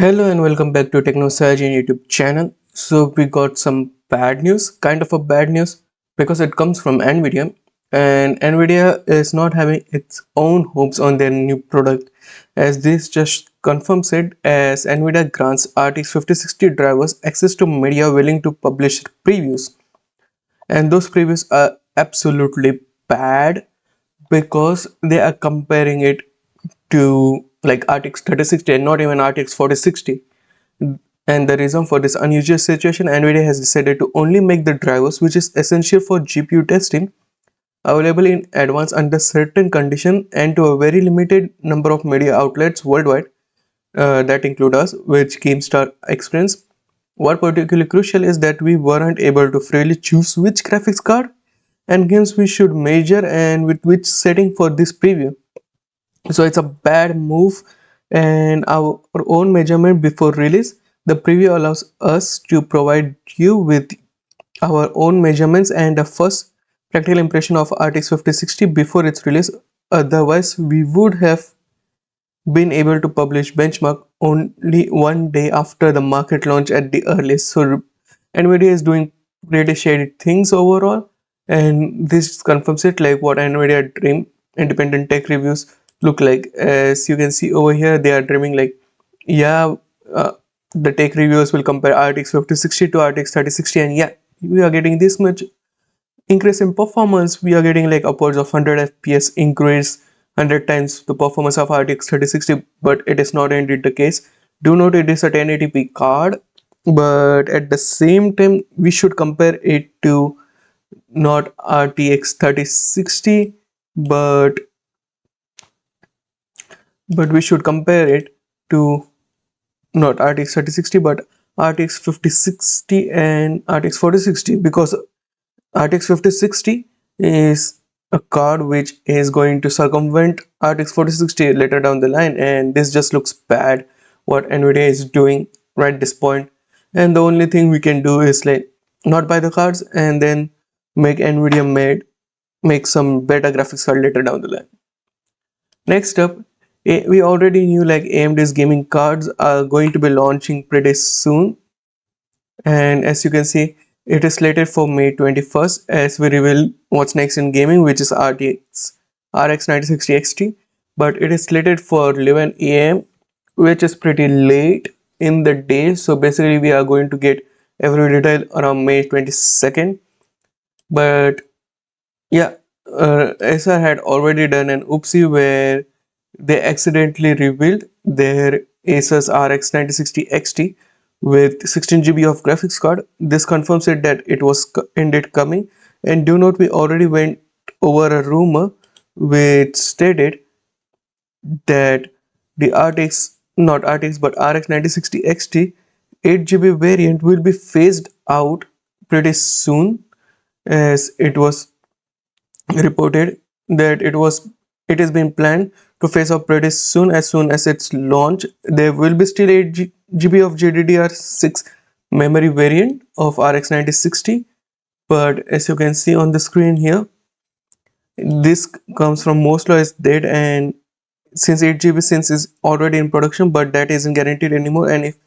Hello and welcome back to TechnoSurgeon YouTube channel. So we got some bad news, kind of a bad news, because it comes from NVIDIA, and NVIDIA is not having its own hopes on their new product, as this just confirms it, as NVIDIA grants RTX 5060 drivers access to media willing to publish previews, and those previews are absolutely bad because they are comparing it to like RTX 3060 and not even RTX 4060. And the reason for this unusual situation, NVIDIA has decided to only make the drivers which is essential for GPU testing available in advance under certain conditions and to a very limited number of media outlets worldwide, that include us, which Keemstar explains. What particularly crucial is that we weren't able to freely choose which graphics card and games we should measure and with which setting for this preview. So it's a bad move, and our own measurement before release. The preview allows us to provide you with our own measurements and a first practical impression of RTX 5060 before its release. Otherwise, we would have been able to publish benchmark only one day after the market launch at the earliest. So NVIDIA is doing really shady things overall, and this confirms it like what NVIDIA dream independent tech reviews look like. As you can see over here, they are dreaming like, yeah, uh, the tech reviewers will compare RTX 5060 to RTX 3060, and yeah, we are getting this much increase in performance. We are getting like upwards of 100 fps increase, 100 times the performance of RTX 3060, but it is not indeed the case. Do note it is a 1080p card, but at the same time we should compare it to not RTX 3060, but we should compare it to not RTX 3060 but RTX 5060 and RTX 4060, because RTX 5060 is a card which is going to circumvent RTX 4060 later down the line, and this just looks bad what NVIDIA is doing right this point. And the only thing we can do is like not buy the cards and then make NVIDIA make some better graphics card later down the line. Next up, we already knew like AMD's gaming cards are going to be launching pretty soon, and as you can see, it is slated for May 21st as we reveal what's next in gaming, which is RX 9060 XT, but it is slated for 11 a.m., which is pretty late in the day. So basically we are going to get every detail around May 22nd. But yeah, Acer had already done an oopsie where they accidentally revealed their Asus RX 9060 XT with 16 GB of graphics card. This confirms it that it was indeed coming. And do note we already went over a rumor which stated that the not RTX but RX 9060 XT 8 GB variant will be phased out pretty soon, as it was reported that it has been planned to phase out pretty soon as its launch. There will be still 8 GB of GDDR6 memory variant of RX 9060, but as you can see on the screen here, this comes from most is dead, and since 8 GB since is already in production, but that isn't guaranteed anymore. And if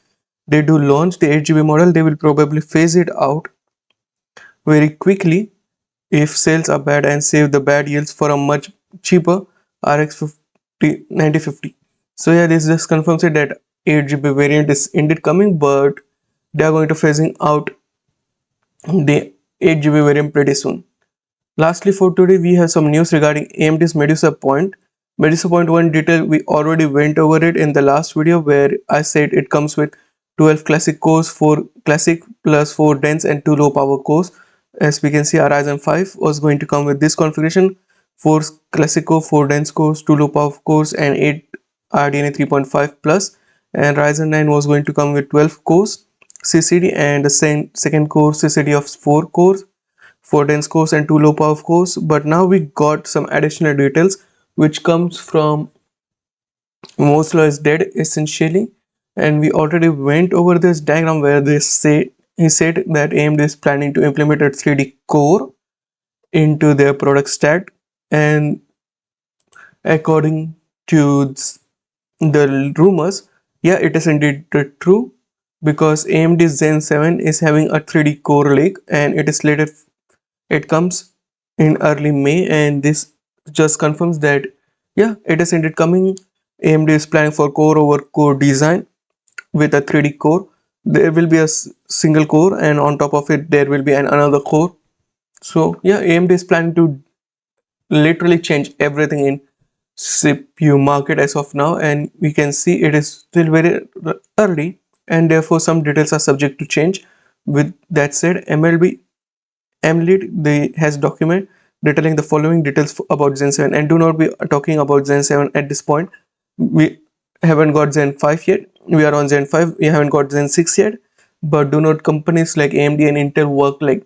they do launch the 8 GB model, they will probably phase it out very quickly if sales are bad and save the bad yields for a much cheaper RX 9050. So yeah, this just confirms it that 8 GB variant is indeed coming, but they are going to phasing out the 8 GB variant pretty soon. Lastly, for today, we have some news regarding AMD's Medusa Point. Medusa Point 1 detail, we already went over it in the last video where I said it comes with 12 classic cores, 4 classic plus 4 dense and 2 low power cores. As we can see, our Ryzen 5 was going to come with this configuration: 4 classic core, 4 dense cores, 2 low power cores, and 8 RDNA 3.5 plus. And Ryzen 9 was going to come with 12 cores CCD and the same second core CCD of 4 cores, 4 dense cores and 2 low power cores. But now we got some additional details which comes from most law is dead essentially, and we already went over this diagram where they say he said that AMD is planning to implement a 3D core into their product stack, and according to the rumors, Yeah, it is indeed true because AMD Zen 7 is having a 3D core lake and it is slated it comes in early May, and this just confirms that yeah, it is indeed coming. AMD is planning for core over core design with a 3D core. There will be a single core, and on top of it there will be another core. So yeah, AMD is planning to literally change everything in CPU market as of now, and we can see it is still very early, and therefore some details are subject to change. With that said, MLead has document detailing the following details about Zen 7, and do not be talking about Zen 7 at this point. We haven't got Zen 5 yet. We are on Zen 5. We haven't got Zen 6 yet. But do not companies like AMD and Intel work like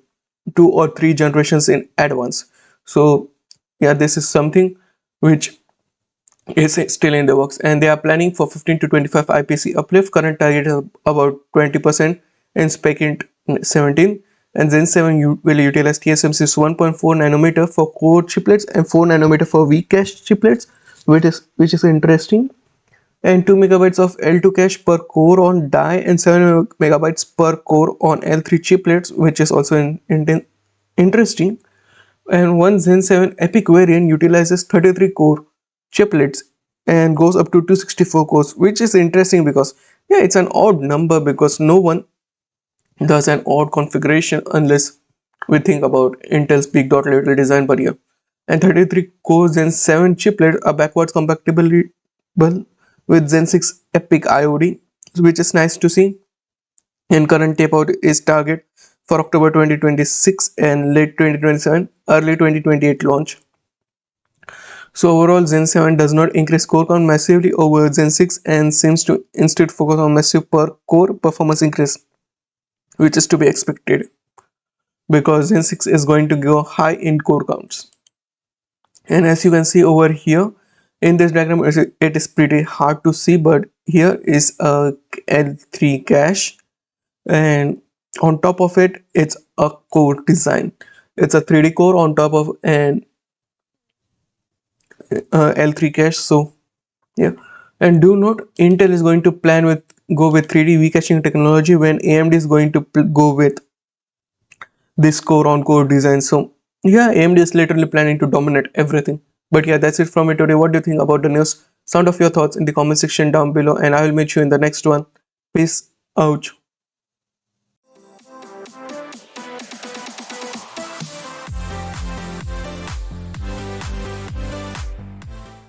2 or 3 generations in advance? So yeah, this is something which is still in the works, and they are planning for 15 to 25 IPC uplift. Current target is about 20% in spec in 17, and Zen 7 will utilize TSMC's 1.4 nanometer for core chiplets and 4 nanometer for weak cache chiplets, which is interesting, and 2 megabytes of L2 cache per core on die and 7 megabytes per core on L3 chiplets, which is also interesting. And one Zen 7 Epic variant utilizes 33 core chiplets and goes up to 264 cores, which is interesting because yeah, it's an odd number because no one does an odd configuration unless we think about Intel's big dot little design barrier. And 33 cores and 7 chiplets are backwards compatible with Zen 6 Epic IOD, which is nice to see. And current tape out is target for October 2026 and late 2027, early 2028 launch. So overall, Zen 7 does not increase core count massively over Zen 6 and seems to instead focus on massive per core performance increase, which is to be expected because Zen 6 is going to go high in core counts. And as you can see over here in this diagram, it is pretty hard to see, but here is a L3 cache, and on top of it, it's a core design. It's a 3D core on top of an L3 cache. So yeah, and do note Intel is going to go with 3D V-caching technology when AMD is going to go with this core on core design. So yeah, AMD is literally planning to dominate everything. But yeah, that's it from me today. What do you think about the news? Sound of your thoughts in the comment section down below, and I will meet you in the next one. Peace out.